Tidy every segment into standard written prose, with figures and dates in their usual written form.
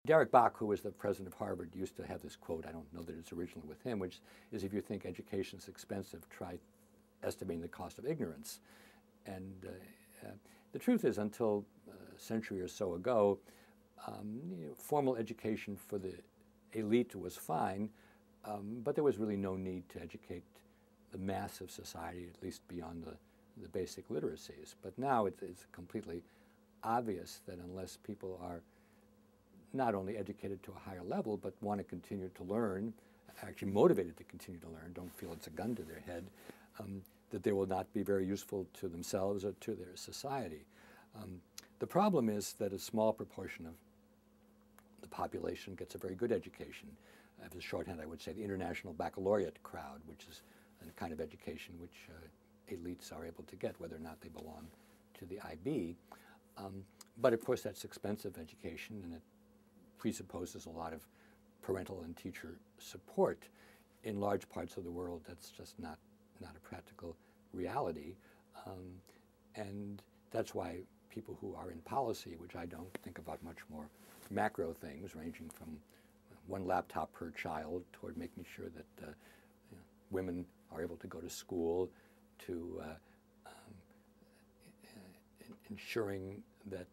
Derek Bach, who was the president of Harvard, used to have this quote, I don't know that it's originally with him, which is, if you think education is expensive, try estimating the cost of ignorance. And the truth is, until a century or so ago, formal education for the elite was fine, but there was really no need to educate the mass of society, at least beyond the basic literacies. But now it's completely obvious that unless people are not only educated to a higher level, but want to continue to learn, actually motivated to continue to learn, don't feel it's a gun to their head, that they will not be very useful to themselves or to their society. The problem is that a small proportion of the population gets a very good education. As a shorthand, I would say the international baccalaureate crowd, which is a kind of education which elites are able to get, whether or not they belong to the IB. But of course, that's expensive education, and it presupposes a lot of parental and teacher support. In large parts of the world, that's just not a practical reality. And that's why people who are in policy, which I don't, think about much more macro things, ranging from one laptop per child toward making sure that women are able to go to school, to ensuring that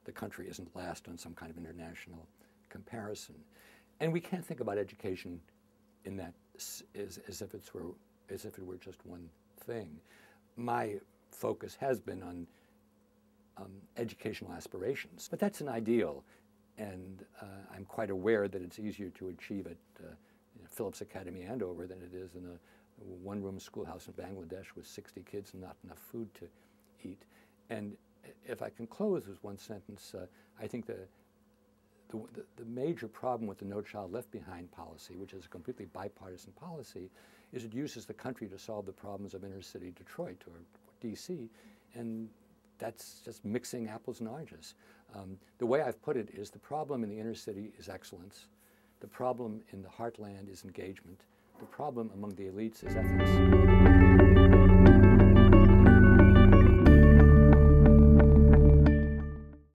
the country isn't last on some kind of international comparison. And we can't think about education in that as if it were just one thing. My focus has been on educational aspirations, but that's an ideal, and I'm quite aware that it's easier to achieve at Phillips Academy Andover than it is in a one-room schoolhouse in Bangladesh with 60 kids and not enough food to eat. And if I can close with one sentence, I think the major problem with the No Child Left Behind policy, which is a completely bipartisan policy, is it uses the country to solve the problems of inner city Detroit or DC, and that's just mixing apples and oranges. The way I've put it is the problem in the inner city is excellence. The problem in the heartland is engagement. The problem among the elites is ethics.